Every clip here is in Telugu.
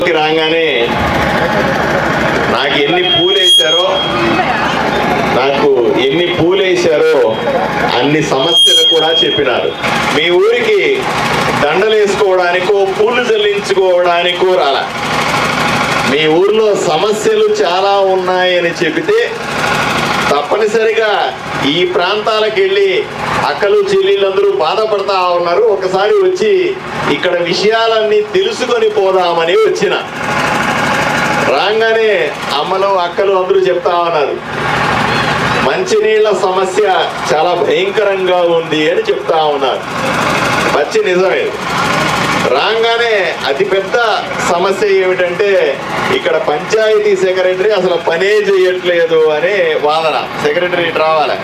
ఊర్లోకి రాగానే నాకు ఎన్ని పూలేశారో అన్ని సమస్యలు కూడా చెప్పినారు. మీ ఊరికి దండలు వేసుకోవడానికో పూలు చెల్లించుకోవడానికో రాలా, మీ ఊర్లో సమస్యలు చాలా ఉన్నాయని చెబితే తప్పనిసరిగా ఈ ప్రాంతాలకు వెళ్ళి అక్కలు చెల్లెళ్ళందరూ బాధపడతా ఉన్నారు, ఒకసారి వచ్చి ఇక్కడ విషయాలన్నీ తెలుసుకొని పోదామని వచ్చిన. రాగానే అమ్మలు అక్కలు అందరూ చెప్తా ఉన్నారు, మంచినీళ్ళ సమస్య చాలా భయంకరంగా ఉంది అని చెప్తా ఉన్నారు. మంచి నిజమే. రాగానే అతిపెద్ద సమస్య ఏమిటంటే ఇక్కడ పంచాయతీ సెక్రటరీ అసలు పనే చేయట్లేదు అనే వాదన. సెక్రటరీ రావాలి.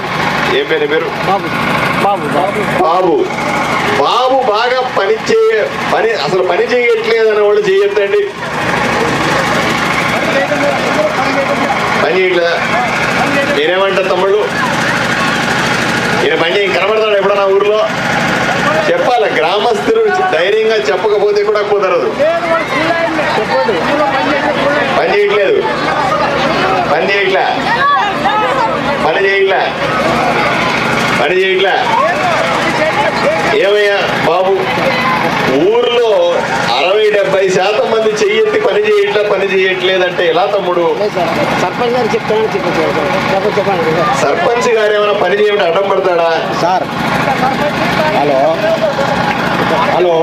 ఏం పేరు మీరు? బాబు. బాబు బాగా అసలు పని చేయట్లేదు అనే వాళ్ళు చేయొద్దండి. పని చేయట్లేదా? మీరేమంటారు తమ్ముళ్ళు? ఈయన పని కనబడతాడు ఎప్పుడన్నా ఊర్లో? చెప్పాలి. గ్రామస్తులు ధైర్యంగా చెప్పకపోతే కూడా కుదరదు. పని చేయట్లేదు, పని చేయట్లే, పని చేయట్లే, పని చేయట్లే. ఏమయ్యా బాబు, ఊర్లో 60-70% మంది చెయ్యెత్తి పని చేయట్లేదంటే ఎలా తమ్ముడు? సర్పంచ్ గారు చెప్పండి. సర్పంచ్ గారు ఏమైనా పని చేయమంటే అడ్డం పడతాడా సార్? హలో,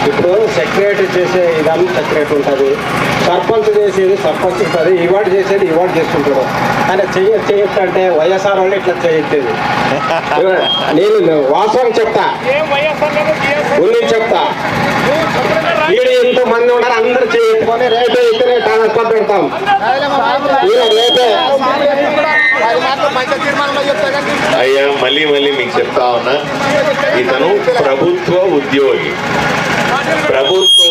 ఇప్పుడు సెక్రటరీ చేసే విధానం సెక్రటరీ ఉంటుంది, సర్పంచ్ చేసేది సర్పంచ్ ఉంటుంది, ఇవాడు చేసేది ఇవాడు చేసుకుంటాడు. కానీ చేయొచ్చంటే వైఎస్ఆర్ వాళ్ళు ఇట్లా చేయొచ్చేది. నేను వాస్తవం చెప్తా, ఉంది చెప్తా. వీడు ఎంతమంది ఉన్నారు, అందరూ చేయొచ్చుకొని రేపే ఇతనే ట్రాన్స్ఫర్ పెడతాం. రేపే అయ్యా మళ్ళీ మీకు చెప్తా ఉన్నా, ఇతను ప్రభుత్వ ఉద్యోగి. ప్రభుత్వ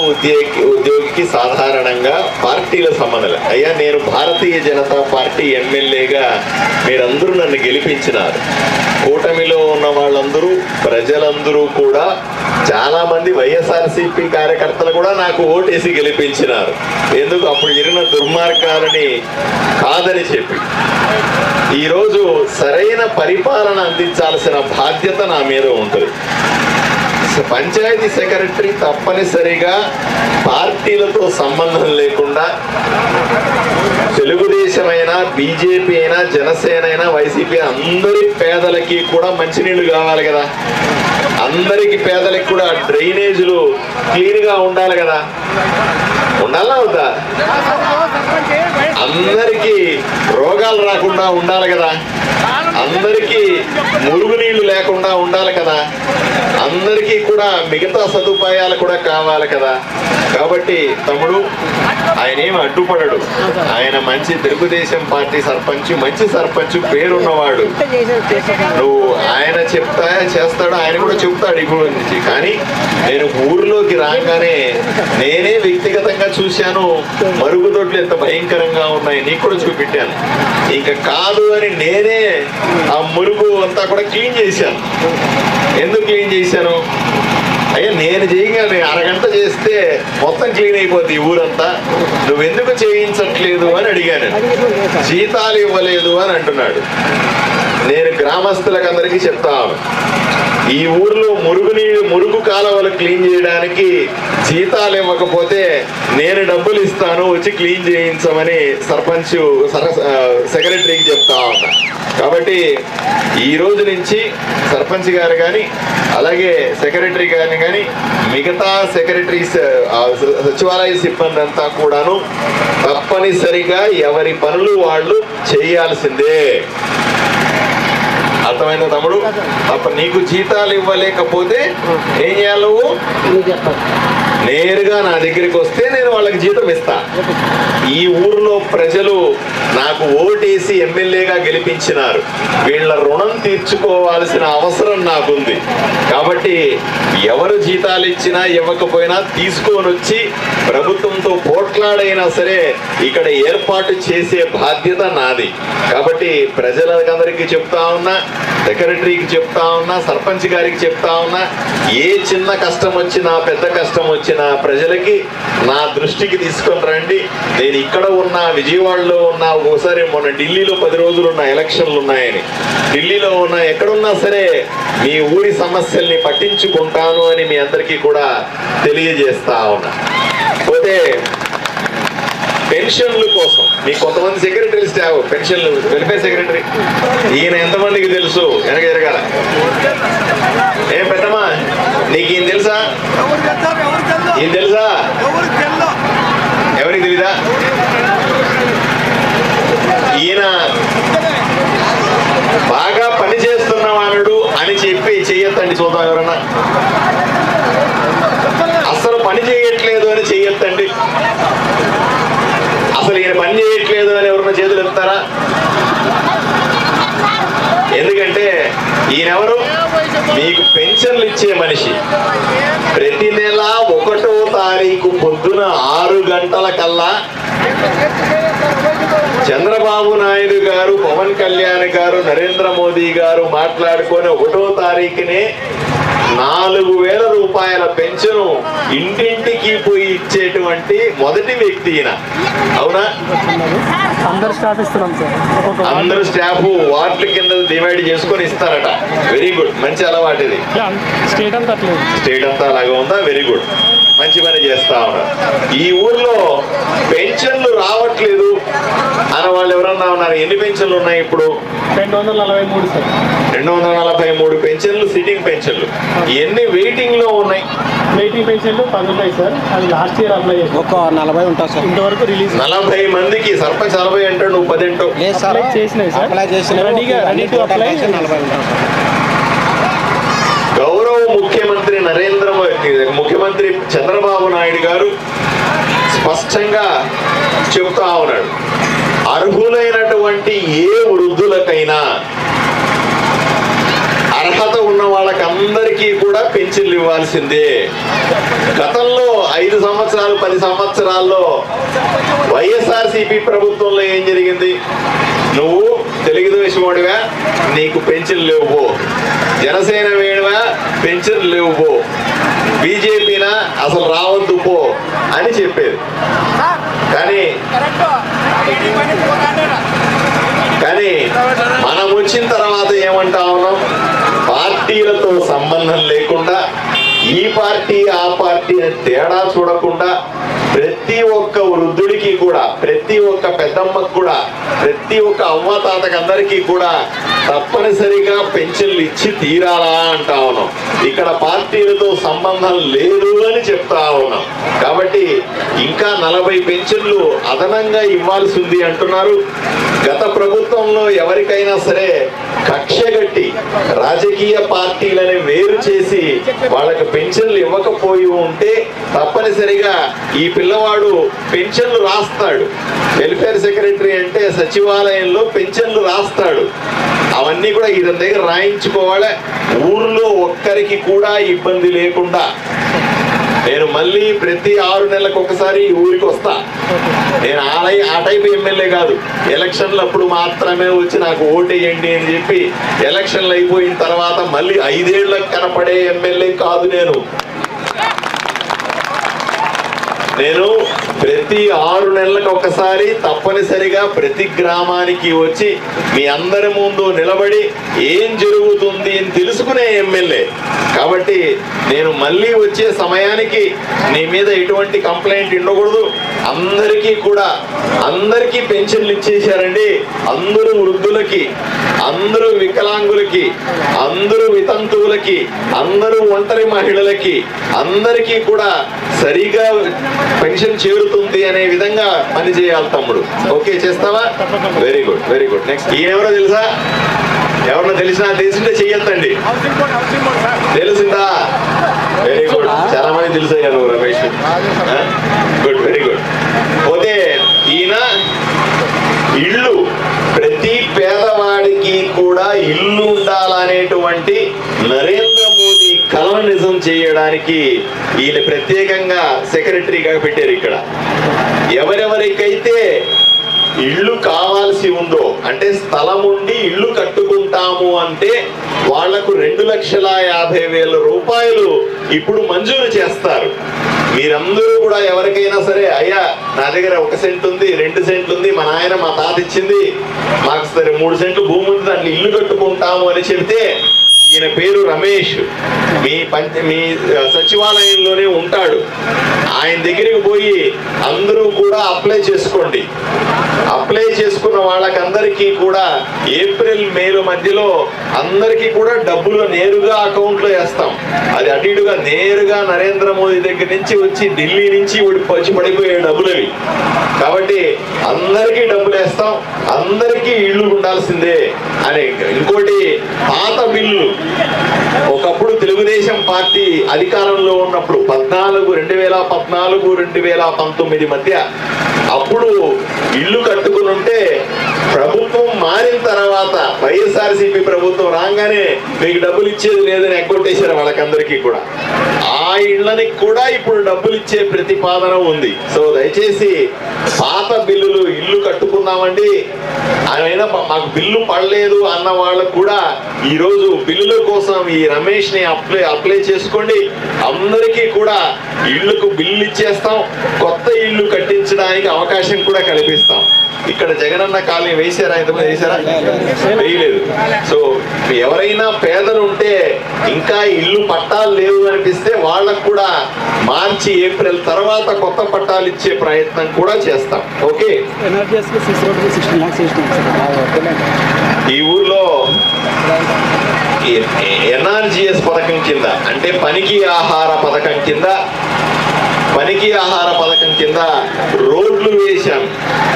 ఉద్యోగికి సాధారణంగా పార్టీల సంబంధం. అయ్యా నేను భారతీయ జనతా పార్టీ ఎమ్మెల్యేగా మీరందరూ నన్ను గెలిపించినారు. కూటమిలో ఉన్న వాళ్ళందరూ, ప్రజలందరూ కూడా, చాలా మంది వైఎస్ఆర్సీపీ కార్యకర్తలు కూడా నాకు ఓటేసి గెలిపించినారు. ఎందుకు? అప్పుడు జరిగిన దుర్మార్గాలని కాదని చెప్పి. ఈరోజు సరైన పరిపాలన అందించాల్సిన బాధ్యత నా మీద ఉంటుంది. పంచాయతీ సెక్రటరీ తప్పనిసరిగా పార్టీలతో సంబంధం లేకుండా, తెలుగుదేశం అయినా, బీజేపీ అయినా, జనసేన అయినా, వైసీపీ, అందరి పేదలకి కూడా మంచినీళ్లు కావాలి కదా. అందరికి పేదలకి కూడా డ్రైనేజీలు క్లీన్ గా ఉండాలి కదా. ఉండాలా అవుతా? అందరికీ రోగాలు రాకుండా ఉండాలి కదా. అందరికీ మురుగునీళ్లు లేకుండా ఉండాలి కదా. అందరికీ కూడా మిగతా సదుపాయాలు కూడా కావాలి కదా. కాబట్టి తమ్ముడు, ఆయన ఏమి అడ్డుపడడు. ఆయన మంచి తెలుగుదేశం పార్టీ సర్పంచ్, మంచి సర్పంచ్, పేరున్నవాడు. నువ్వు ఆయన చేస్తాడు, ఆయన కూడా చెప్తాడు ఇప్పుడు నుంచి. కానీ నేను ఊర్లోకి రాగానే నేనే వ్యక్తిగతంగా చూశాను, మరుగుదొడ్లు ఎంత భయంకరంగా ఉన్నాయి, నీకు కూడా చూపెట్టాను. ఇంకా కాదు అని నేనే ఆ మురుగు అంతా కూడా క్లీన్ చేశాను. ఎందుకు క్లీన్ చేశాను? అయ్యా నేను చేయగానే అరగంట చేస్తే మొత్తం క్లీన్ అయిపోద్ది ఊరంతా, నువ్వెందుకు చేయించట్లేదు అని అడిగాను. జీతాలు ఇవ్వలేదు అని అంటున్నాడు. నేను గ్రామస్తులకు అందరికీ చెప్తాను, ఈ ఊర్లో మురుగు కాలువలు క్లీన్ చేయడానికి జీతాలు ఇవ్వకపోతే నేను డబ్బులు ఇస్తాను, వచ్చి క్లీన్ చేయించమని సర్పంచ్ సెక్రటరీకి చెప్తా ఉన్నా. కాబట్టి ఈ రోజు నుంచి సర్పంచ్ గారు కానీ, అలాగే సెక్రటరీ గారిని కానీ, మిగతా సెక్రటరీస్, సచివాలయ సిబ్బంది అంతా కూడాను తప్పనిసరిగా ఎవరి పనులు వాళ్ళు చేయాల్సిందే. అర్థమైందా తమ్ముడు? అప్పుడు నీకు జీతాలు ఇవ్వలేకపోతే ఏం చేయాలి? నువ్వు నేరుగా నా దగ్గరికి వస్తే నేను వాళ్ళకి జీతం ఇస్తా. ఈ ఊర్లో ప్రజలు నాకు ఓటేసి ఎమ్మెల్యేగా గెలిపించినారు, వీళ్ళ రుణం తీర్చుకోవాల్సిన అవసరం నాకుంది. కాబట్టి ఎవరు జీతాలు ఇచ్చినా ఇవ్వకపోయినా తీసుకొని వచ్చి ప్రభుత్వంతో పోట్లాడైనా సరే ఇక్కడ ఏర్పాటు చేసే బాధ్యత నాది. కాబట్టి ప్రజలందరికీ చెప్తా ఉన్నా, సెక్రటరీకి చెప్తా ఉన్నా, సర్పంచ్ గారికి చెప్తా ఉన్నా, ఏ చిన్న కష్టం వచ్చినా, పెద్ద కష్టం వచ్చినా నా ప్రజలకి నా దృష్టికి తీసుకొని రండి. నేను ఇక్కడ ఉన్నా, విజయవాడలో ఉన్నా, ఒకసారి మొన్న ఢిల్లీలో 10 రోజులు ఉన్న ఎలక్షన్లు ఉన్నాయని, ఢిల్లీలో ఉన్నా, ఎక్కడున్నా సరే మీ ఊరి సమస్యల్ని పట్టించుకుంటాను అని మీ అందరికీ కూడా తెలియజేస్తా ఉన్నా. పోతే పెన్షన్ల కోసం మీకు కొంతమంది సెక్రటరీ స్టాఫ్, పెన్షన్లు, వెల్ఫేర్ సెక్రటరీ, ఈయన ఎంతమందికి తెలుసు? వెనక జరగాల. ఏం పెద్దమ్మా, నీకు ఈయన తెలుసా? ఈయన తెలుసా? ఎవరికి తెలీదా? ఈయన బాగా పని చేస్తున్నవాడు అని చెప్పి చెయ్యొద్దండి, చూద్దాం. ఎవరన్నా అసలు పని చేయట్లేదు అని చెయ్యొద్దండి. అసలు ఈయన పని చేయట్లేదు అని ఎవరన్నా చేతులు ఎత్తారా? ఎందుకంటే ఈయనెవరు? మీకు పెన్షన్లు ఇచ్చే మనిషి. ప్రతి నెల 1వ తారీఖు పొద్దున 6 గంటల కల్లా చంద్రబాబు నాయుడు గారు, పవన్ కళ్యాణ్ గారు, నరేంద్ర మోదీ గారు మాట్లాడుకొని 1వ తారీఖునే 4,000 రూపాయల పెన్షన్ ఇంటింటికి పోయి ఇచ్చేటువంటి మొదటి వ్యక్తి ఈయన. అవునా? అందరు స్టాఫ్ ఇస్తున్నాం సార్. అందరు స్టాఫ్ వార్డుల కింద డివైడ్ చేసుకొని ఇస్తారట. వెరీ గుడ్, మంచి అలవాటు ఇది. స్టేట్ అంతా అట్లేదు. స్టేట్ అంతా అలాగే ఉందా? వెరీ గుడ్, మంచి పని చేస్తా ఉన్నారు. ఈ ఊర్లో పెన్షన్లు రావట్లేదు అనే వాళ్ళు ఎవరన్నా ఉన్నారు? ఎన్ని పెన్షన్లు ఉన్నాయి ఇప్పుడు? 243 సార్. 243 పెన్షన్లు, సిట్టింగ్ పెన్షన్లు. ఎన్ని వెయిటింగ్ లో ఉన్నాయి? వెయిటింగ్ పెన్షన్లు 10 ఉన్నాయి సార్. అది లాస్ట్ ఇయర్ అప్లై చేసి ఒక 40 ఉంటుంది సార్. ఇంతవరకు రిలీజ్ 40 మందికి. సర్పంచ్ 40 అంటాడు, నువ్వు 10 అంటావు. అప్లై చేసినాయి సార్. అప్లై చేసిన రెడీ టు అప్లై 40 ఉంటుంది సార్. గౌరవ ముఖ్యమంత్రి చంద్రబాబు నాయుడు గారు స్పష్టంగా చెబుతా ఉన్నాడు, అర్హులైనటువంటి ఏ వృద్ధులకైనా, అర్హత ఉన్న వాళ్ళకందరికీ కూడా పెన్షన్లు ఇవ్వాల్సిందే. గతంలో 5 సంవత్సరాలు 10 సంవత్సరాల్లో వైఎస్ఆర్సీపీ ప్రభుత్వంలో ఏం జరిగింది? నువ్వు తెలుగుదేశం వాడివా, నీకు పెన్షన్ లేవు. జనసేన వేడివా, పెన్షన్ లేవు. బీజేపీనా, అసలు రావద్దు పో అని చెప్పేది. కానీ మనం వచ్చిన తర్వాత ఏమంటా ఉన్నాం? పార్టీలతో సంబంధం లేకుండా, ఈ పార్టీ ఆ పార్టీ తేడా చూడకుండా, ప్రతి ఒక్క వృద్ధుడికి కూడా, ప్రతి ఒక్క పెద్దమ్మకు కూడా, ప్రతి ఒక్క అవ్వ తాతకి అందరికీ కూడా తప్పనిసరిగా పెన్షన్లు ఇచ్చి తీరాలా అంటా ఉన్నాం. ఇక్కడ పార్టీలతో సంబంధం లేదు అని చెప్తా ఉన్నాం. కాబట్టి ఇంకా 40 పెన్షన్లు అదనంగా ఇవ్వాల్సి ఉంది అంటున్నారు. గత ప్రభుత్వంలో ఎవరికైనా సరే కక్షగట్టి రాజకీయ పార్టీలని వేరు చేసి వాళ్ళకి పెన్షన్లు ఇవ్వకపోయి ఉంటే తప్పనిసరిగా ఈ పిల్లవాడు పెన్షన్లు రాస్తాడు. వెల్ఫేర్ సెక్రటరీ అంటే సచివాలయంలో పెన్షన్లు రాస్తాడు. అవన్నీ కూడా ఇతని దగ్గర రాయించుకోవాలి. ఊర్లో ఒక్కరికి కూడా ఇబ్బంది లేకుండా. నేను మళ్ళీ ప్రతి 6 నెలలకు ఒకసారి ఊరికి వస్తా. నేను ఆ టైప్ ఎమ్మెల్యే కాదు. ఎలక్షన్లు అప్పుడు మాత్రమే వచ్చి నాకు ఓటేయండి అని చెప్పి ఎలక్షన్లు అయిపోయిన తర్వాత మళ్ళీ 5 ఏళ్లకు కనపడే ఎమ్మెల్యే కాదు. నేను ప్రతి 6 నెలలకు ఒకసారి తప్పనిసరిగా ప్రతి గ్రామానికి వచ్చి మీ అందరి ముందు నిలబడి ఏం జరుగుతుంది అని తెలుసుకునే ఎమ్మెల్యే. కాబట్టి నేను మళ్ళీ వచ్చే సమయానికి నీ మీద ఎటువంటి కంప్లైంట్ ఉండకూడదు. అందరికీ పెన్షన్లు ఇచ్చేశారండి. అందరూ వృద్ధులకి, అందరూ వికలాంగులకి, అందరూ వితంతువులకి, అందరూ ఒంటరి మహిళలకి, అందరికీ కూడా సరిగా పెన్షన్ చేరుతుంది అనే విధంగా పని చేయాలి తమ్ముడు. ఓకే, చేస్తావా? Very good, very good. Next ఈయనెవరో తెలుసా? ఎవరన్నా తెలిసింటే చెయ్యొద్దండి. తెలిసిందా? Very good. చాలా మంది తెలుసయ్యా నువ్వు, రమేష్. Good, very good. పోతే ఈయన ఇల్లు, ప్రతి పేదవాడికి కూడా ఇల్లు ఉండాలనేటువంటి నరేంద్ర మోదీ కలను నిజం చేయడానికి ఈయన ప్రత్యేకంగా సెక్రటరీగా పెట్టారు. ఇక్కడ ఎవరెవరికైతే ఇల్లు కావాల్సి ఉందో, అంటే స్థలం ఉండి ఇల్లు కట్టుకుంటాము అంటే వాళ్లకు 2,50,000 రూపాయలు ఇప్పుడు మంజూరు చేస్తారు. మీరందరూ కూడా ఎవరికైనా సరే, అయ్యా నా దగ్గర 1 సెంట్ ఉంది, 2 సెంట్లు ఉంది, మా నాయన మా తాత ఇచ్చింది, మాకు సరే 3 సెంట్లు భూమి ఉంది, దాంట్లో ఇల్లు కట్టుకుంటాము అని చెబితే, ఈయన పేరు రమేష్, మీ సచివాలయంలోనే ఉంటాడు. ఆయన దగ్గరికి పోయి అందరూ కూడా అప్లై చేసుకోండి. అప్లై చేసుకున్న వాళ్ళకందరికీ కూడా ఏప్రిల్ మేల మధ్యలో అందరికీ కూడా డబ్బులు నేరుగా అకౌంట్ లో వేస్తాం. అది అటు ఇటుగా నేరుగా నరేంద్ర మోదీ దగ్గర నుంచి వచ్చి ఢిల్లీ నుంచి వచ్చి పడిపోయే డబ్బులు అవి. కాబట్టి అందరికీ డబ్బులు వేస్తాం, అందరికీ ఇళ్ళు ఉండాల్సిందే అని. ఇంకోటి, పాత బిల్లు ఒకప్పుడు తెలుగుదేశం పార్టీ అధికారంలో ఉన్నప్పుడు 2014, 2019 మధ్య అప్పుడు ఇల్లు కట్టుకుని ఉంటే, ప్రభుత్వం మారిన తర్వాత వైఎస్ఆర్సీపీ ప్రభుత్వం రాగానే మీకు డబ్బులు ఇచ్చేది లేదని ఎగ్గొట్టేశారు వాళ్ళకందరికీ కూడా. ఆ ఇళ్ళనికి కూడా ఇప్పుడు డబ్బులు ఇచ్చే ప్రతిపాదన ఉంది. సో దయచేసి పాత బిల్లులు ఇల్లు కట్టుకున్నామండి, ఆయన మాకు బిల్లు పడలేదు అన్న వాళ్ళకు కూడా ఈరోజు బిల్లుల కోసం ఈ రమేష్ ని అప్లై చేసుకోండి. అందరికీ కూడా ఇళ్లకు బిల్లు ఇచ్చేస్తాం, కొత్త ఇల్లు కట్టించడానికి అవకాశం కూడా కల్పిస్తాం. ఇక్కడ జగనన్న కాలనీ వేసారా? ఇంతమంది వేసారా? వేయలేదు. సో ఎవరైనా పేదలు ఉంటే, ఇంకా ఇల్లు పట్టాలు లేవు అనిపిస్తే వాళ్ళకు కూడా మార్చి ఏప్రిల్ తర్వాత కొత్త పట్టాలు ఇచ్చే ప్రయత్నం కూడా చేస్తాం. ఓకే, ఈ ఊర్లో ఎన్ఆర్జిఎస్ పథకం కింద, అంటే పనికి ఆహార పథకం కింద రోడ్లు వేశాం.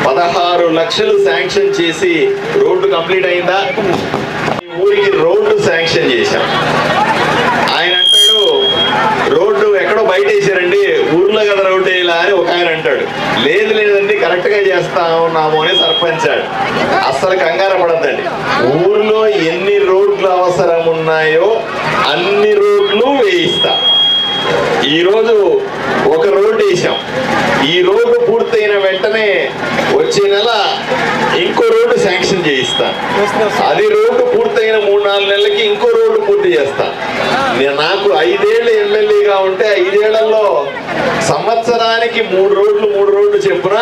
16 లక్షలు శాంక్షన్ చేసి రోడ్డు కంప్లీట్ అయిందా? ఈ ఊరికి రోడ్డు శాంక్షన్ చేశాం. ఆయన అంటాడు, రోడ్డు ఎక్కడో బయట వేసారండి, ఊర్లో కదా రోడ్డు వేయాలా అని ఒక ఆయన అంటాడు. లేదండి, కరెక్ట్ గా చేస్తా ఉన్నాము అని సర్పంచాడు. అస్సలు కంగారు పడద్దండి. ఊర్లో ఎన్ని రోడ్లు అవసరం ఉన్నాయో అన్ని రోడ్లు వేయిస్తా. ఈరోజు ఒక రోడ్డు వేసాం. ఈ రోడ్డు పూర్తయిన వెంటనే వచ్చే నెల ఇంకో రోడ్డు శాంక్షన్ చేయిస్తా. అది రోడ్డు పూర్తయిన 3-4 నెలలకి ఇంకో రోడ్డు పూర్తి చేస్తా. నాకు 5 ఏళ్ళు ఎమ్మెల్యేగా ఉంటే 5 ఏళ్లలో సంవత్సరానికి 3 రోడ్లు చెప్పున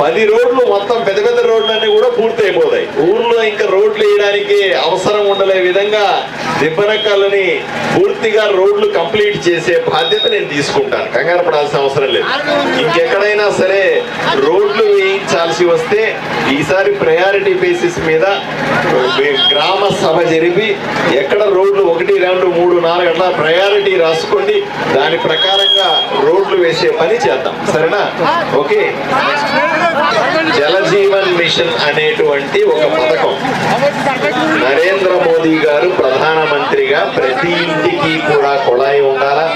10 రోడ్లు, మొత్తం పెద్ద పెద్ద రోడ్లన్నీ కూడా పూర్తి అయిపోతాయి. ఊర్లో ఇంకా రోడ్లు వేయడానికి అవసరం ఉండలే విధంగా దిబ్బనక్కలని పూర్తిగా రోడ్లు కంప్లీట్ చేసే బాధ్యత నేను తీసుకుంటాను. కంగారు పడాల్సిన అవసరం లేదు. ఇంకెక్కడైనా సరే రోడ్లు వేయించాల్సి వస్తే ఈసారి ప్రయారిటీ బేసిస్ మీద గ్రామ సభ జరిపి ఎక్కడ రోడ్లు 1, 2, 3, 4 అట్లా ప్రయారిటీ రాసుకోండి. దాని ప్రకారంగా రోడ్లు వేసే పని చేద్దాం. సరేనా? ఓకే. జలజీవన్ మిషన్ అనేటువంటి ఒక పథకం నరేంద్ర మోదీ గారు ప్రధానమంత్రిగా ప్రతి ఇంటికి కూడా కుళాయి ఉండాలా,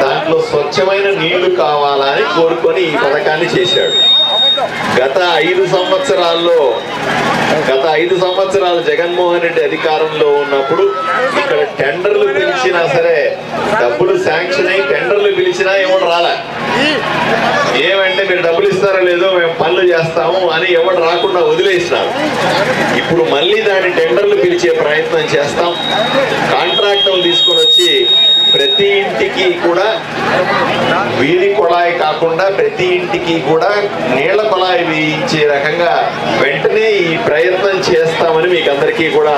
దాంట్లో స్వచ్ఛమైన నీళ్లు కావాలని కోరుకొని ఈ పథకాన్ని చేశాడు. గత 5 సంవత్సరాలు జగన్మోహన్ రెడ్డి అధికారంలో ఉన్నప్పుడు ఇక్కడ టెండర్లు పిలిచినా సరే, డబ్బులు శాంక్షన్ అయి టెండర్లు పిలిచినా ఎవరు రాలే. ఏమంటే మీరు డబ్బులు ఇస్తారో లేదో మేము పనులు చేస్తాము అని ఎవరు రాకుండా వదిలేసినారు. ఇప్పుడు మళ్ళీ దాని టెండర్లు పిలిచే ప్రయత్నం చేస్తాం. కాంట్రాక్టర్లు తీసుకొని వచ్చి ప్రతి ఇంటికి కూడా వీధి కుళాయి కాకుండా ప్రతి ఇంటికి కూడా నీళ్ల కుళాయి వేయించే రకంగా వెంటనే ఈ ప్రయత్నం చేస్తామని మీకు అందరికీ కూడా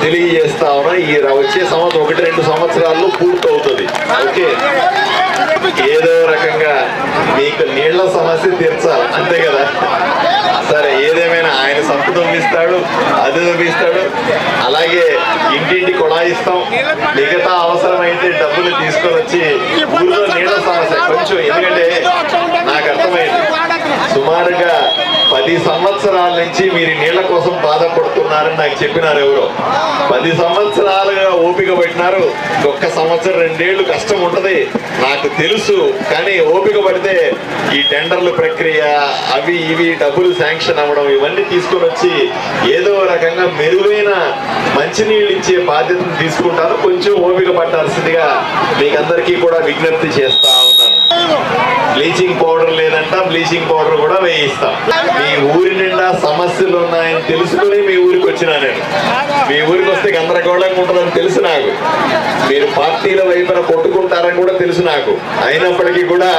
తెలియజేస్తా ఉన్నా. ఈ వచ్చే సంవత్సరం 1-2 సంవత్సరాల్లో పూర్తవుతుంది. ఓకే, ఏదో రకంగా మీకు నీళ్ల సమస్య తీర్చాలి, అంతే కదా? సరే, ఏదేమైనా ఆయన సంపు తవ్విస్తాడు, అది తవ్విస్తాడు. అలాగే ఇంటింటి కుళాయిస్తాం. మిగతా అవసరమైతే డబ్బులు తీసుకొని వచ్చి ఊళ్ళో నీళ్ల సమస్య కొంచెం, ఎందుకంటే నాకు అర్థమైంది సుమారుగా 10 సంవత్సరాల నుంచి మీరు నీళ్ల కోసం బాధపడుతున్నారని నాకు చెప్పినారు ఎవరో. 10 సంవత్సరాలుగా ఓపిక పెట్టినారు. 1 సంవత్సరం 2 ఏళ్ళు కష్టం ఉంటది నాకు తెలుసు, కానీ ఓపిక పడితే ఈ టెండర్ల ప్రక్రియ అవి ఇవి డబ్బులు శాంక్షన్ అవ్వడం ఇవన్నీ తీసుకొని వచ్చి ఏదో రకంగా మెరుగైన మంచినీళ్ళు ఇచ్చే బాధ్యతను తీసుకుంటాను. కొంచెం ఓపిక పట్టాల్సిందిగా మీకందరికీ కూడా విజ్ఞప్తి చేస్తా ఉన్నాను. బ్లీచింగ్ పౌడర్ లేదంట, బ్లీచింగ్ పౌడర్ కూడా వేయిస్తాం. మీ ఊరి నిండా సమస్యలు ఉన్నాయని తెలుసుకుని మీ ఊరికి వచ్చినా నేను. మీ ఊరికి వస్తే గందరగోళంగా ఉంటుందని తెలుసు నాకు. మీరు పార్టీల వైపున కొట్టుకుంటారని కూడా తెలుసు నాకు. అయినప్పటికీ కూడా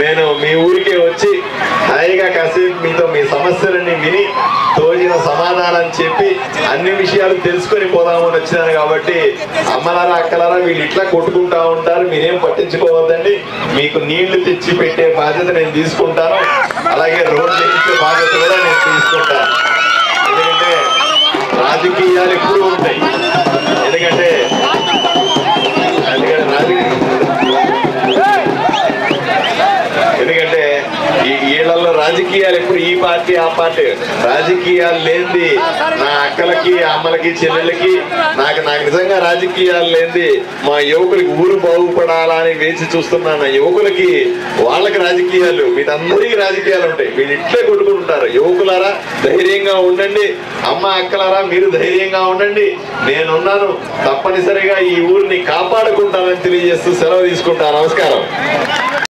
నేను మీ ఊరికే వచ్చి హాయిగా కాసేపు మీతో మీ సమస్యలన్నీ విని తోచిన సమాధానం చెప్పి అన్ని విషయాలు తెలుసుకొని పోదామని వచ్చినాను. కాబట్టి అమ్మలారా అక్కలారా వీళ్ళు ఇట్లా కొట్టుకుంటా ఉంటారు, మీరేం పట్టించుకోవద్దండి. మీకు నీళ్లు తెచ్చి పెట్టే బాధ్యత నేను తీసుకుంటాను, అలాగే రోడ్లు ఎక్కించే బాధ్యత కూడా నేను తీసుకుంటాను. ఎందుకంటే రాజకీయాలు ఎప్పుడు ఉంటాయి. ఎందుకంటే ఈ ఏళ్లలో రాజకీయాలు ఎప్పుడు ఈ పార్టీ ఆ పార్టీ రాజకీయాలు లేనిది నా అక్కలకి అమ్మలకి చెల్లెళ్ళకి నాకు నిజంగా రాజకీయాలు లేనిది మా యువకులకి ఊరు బాగుపడాలా అని వేచి చూస్తున్నాను. యువకులకి వాళ్ళకి రాజకీయాలు, మీరందరికీ రాజకీయాలు ఉంటాయి. వీళ్ళు ఇట్లే కొట్టుకుంటుంటారు. యువకులారా ధైర్యంగా ఉండండి, అమ్మ అక్కలారా మీరు ధైర్యంగా ఉండండి, నేనున్నాను, తప్పనిసరిగా ఈ ఊరిని కాపాడుకుంటానని తెలియజేస్తూ సెలవు తీసుకుంటాను. నమస్కారం.